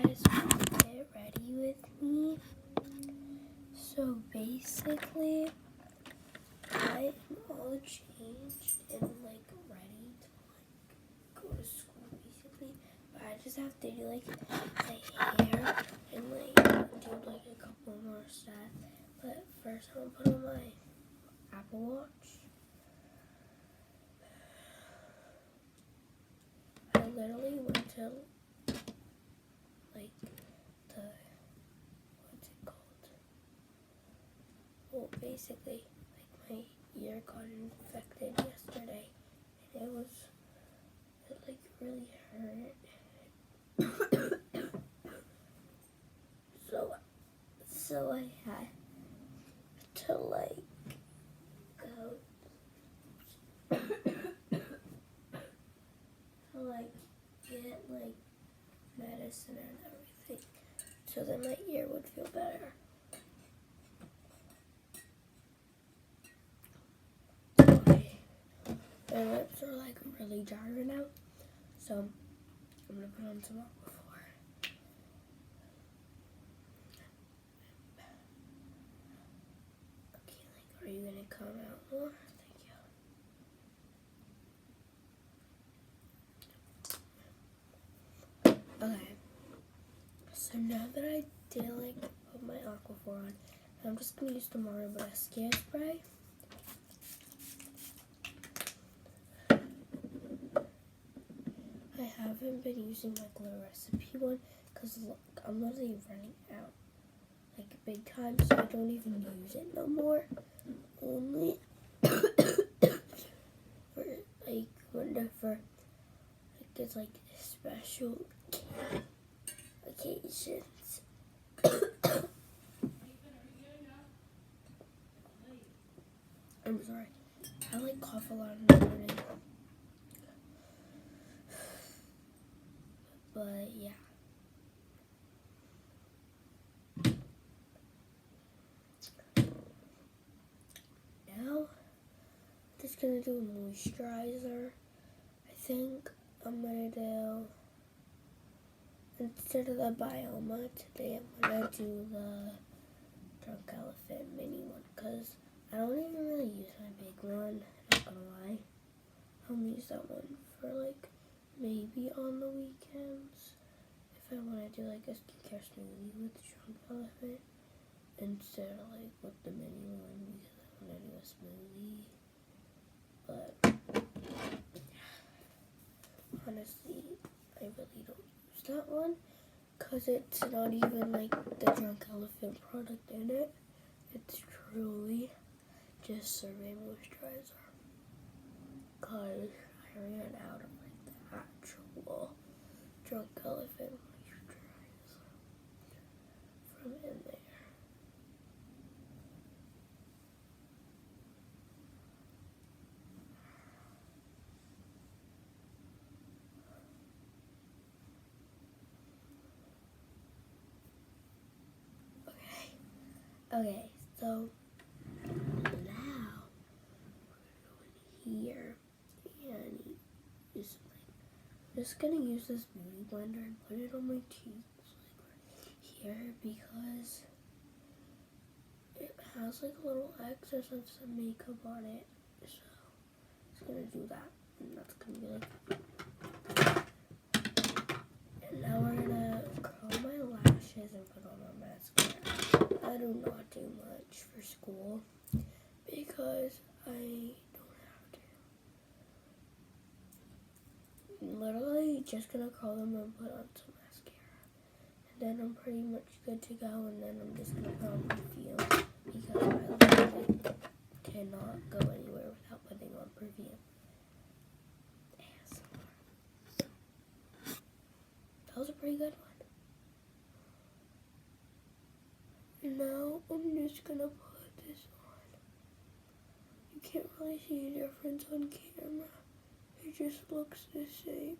guys get ready with me. So basically, I am all changed and like ready to like go to school basically. But I just have to do like my hair and like do like a couple more stuff. But first I'm gonna put on my Apple Watch. I literally went to like the, what's it called? Well, basically, like my ear got infected yesterday, and it like really hurt. So I had to like go to like get like medicine and everything, so that my ear would feel better. My lips are like really dry right now, so I'm gonna put on some Aquaphor. Okay, like, are you gonna come out more? Thank you. Okay, so now that I did like put my Aquaphor on, I'm just gonna use the Mario Rescue spray. I haven't been using my glitter recipe one because I'm literally running out like big time, so I don't even use it no more. Only for like whenever like it's like special occasions. I'm sorry, I like cough a lot in the morning. But yeah. Now, I'm just gonna do a moisturizer. I think I'm gonna do, instead of the Bioma today, I'm gonna do the Drunk Elephant mini one, because I don't even really use my big one, not gonna lie. I'll use that one for like maybe on the weekends if I want to do like a skincare smoothie with Drunk Elephant instead of like with the mini one, because I want to do a smoothie. But honestly, I really don't use that one because it's not even like the Drunk Elephant product in it. It's truly just Survey moisturizer, because I ran out of like the actual Drunk Elephant moisturizer from in there. Okay, so now we're going here and use I'm just gonna use this beauty blender and put it on my cheeks like right here, because it has like a little excess of some makeup on it. So I'm just gonna do that, and that's gonna be like. And now we're gonna curl my lashes and put on our mascara. I do not do much for school because I don't have to. I'm literally just gonna curl them and put on some mascara, and then I'm pretty much good to go. And then I'm just gonna put on perfume, because I literally cannot go anywhere without putting on perfume. ASMR. That was a pretty good one. Now I'm just gonna put this on. You can't really see a difference on camera. It just looks the same,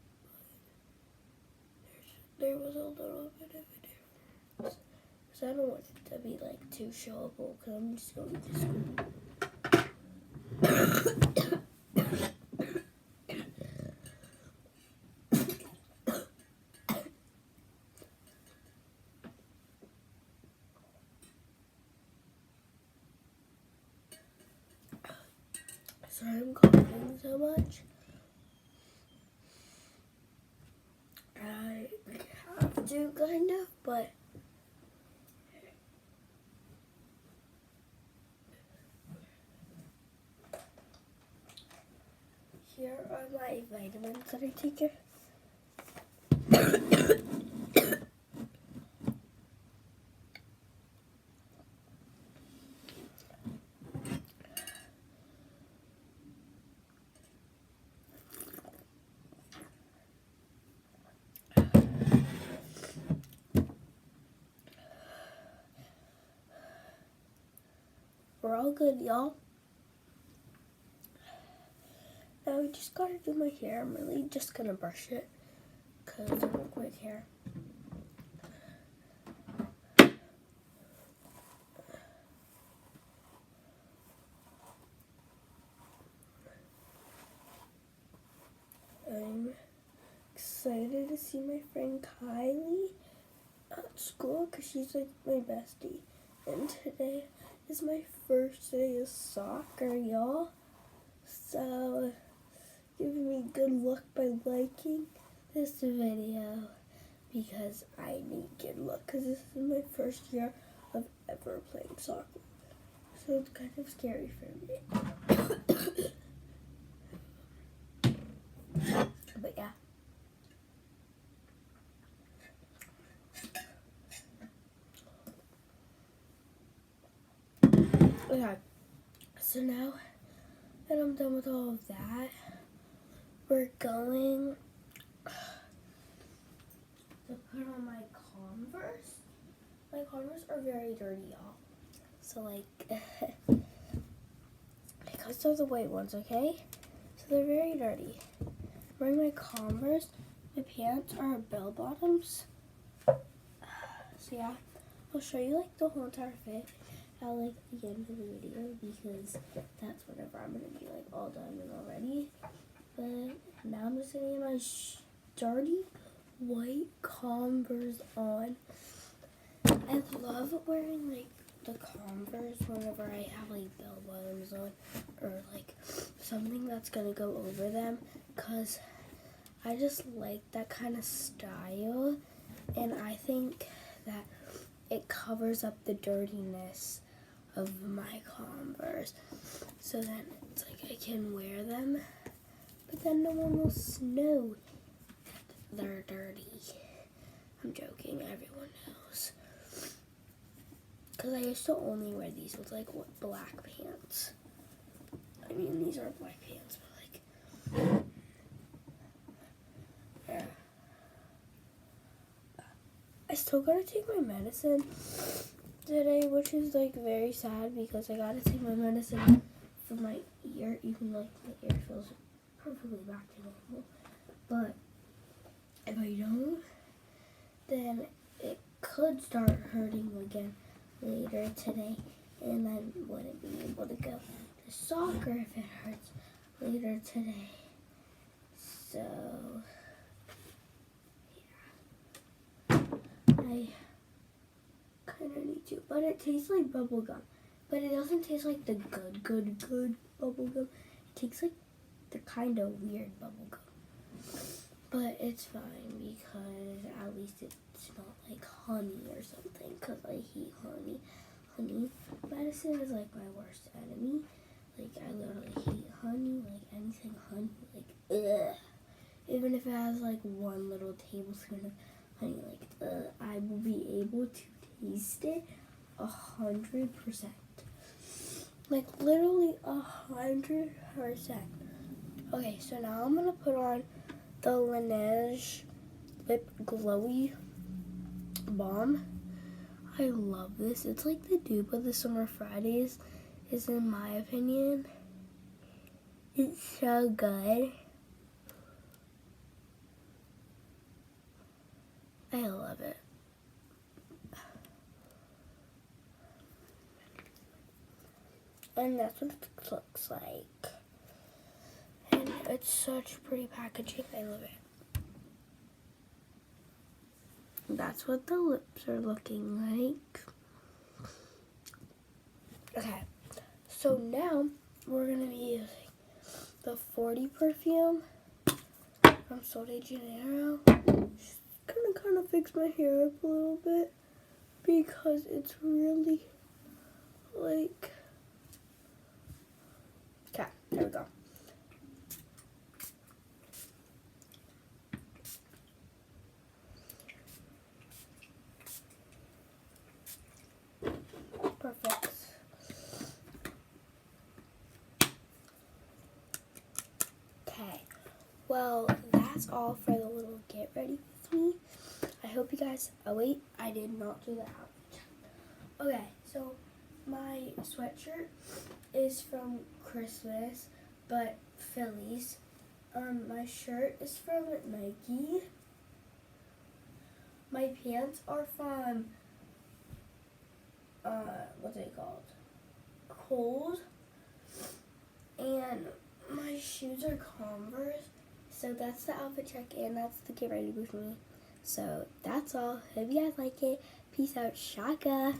but there was a little bit of a difference. Because I don't want it to be like too showable, because I'm just going to school. Sorry I'm coughing so much. I have to kind of, but here are my vitamins that I take. We're all good, y'all. Now we just gotta do my hair. I'm really just gonna brush it because I have quick hair. I'm excited to see my friend Kylie at school because she's like my bestie. And today is my first day of soccer, y'all. So give me good luck by liking this video because I need good luck because this is my first year of ever playing soccer. So it's kind of scary for me. But yeah. Okay, so now that I'm done with all of that, we're going to put on my Converse. My Converse are very dirty, y'all. So like, because they're the white ones, okay? So they're very dirty. I'm wearing my Converse. My pants are bell bottoms. So yeah, I'll show you like the whole entire fit at like the end of the video because that's whenever I'm gonna be like all done and all ready. But now I'm just gonna get my dirty white Converse on. I love wearing like the Converse whenever I have like bell bottoms on or like something that's gonna go over them because I just like that kind of style and I think that it covers up the dirtiness of my Converse so then it's like I can wear them but then no one will know that they're dirty. I'm joking, everyone knows. Because I used to only wear these with like black pants. I mean these are black pants but like yeah. I still gotta take my medicine today, which is like very sad because I gotta take my medicine for my ear, even though my ear feels perfectly back to normal. But if I don't, then it could start hurting again later today, and I wouldn't be able to go to soccer if it hurts later today. So I kind of need to, but it tastes like bubble gum. But it doesn't taste like the good bubble gum. It tastes like the kind of weird bubble gum. But it's fine because at least it's not like honey or something because I hate honey. Honey medicine is like my worst enemy. Like I literally hate honey, like anything honey, like ugh. Even if it has like one little tablespoon of honey, like I will be able to taste it 100%. Like literally 100%. Okay, so now I'm gonna put on the Laneige Lip Glowy Balm. I love this. It's like the dupe of the Summer Fridays, is in my opinion. It's so good. I love it. And that's what it looks like. And it's such pretty packaging. I love it. That's what the lips are looking like. Okay. So now we're going to be using the 40 perfume from Sol de Janeiro. Just gonna kind of fix my hair up a little bit because it's really like, okay, there we go. Perfect. Okay, well, that's all for the little get ready with me. I hope you guys, oh wait, I did not do the outfit. Okay, so my sweatshirt is from Christmas, but Phillies. My shirt is from Nike. My pants are from, what's it called? Kohl's. And my shoes are Converse. So that's the outfit check and that's the get ready with me. So that's all. Hope you guys like it. Peace out. Shaka.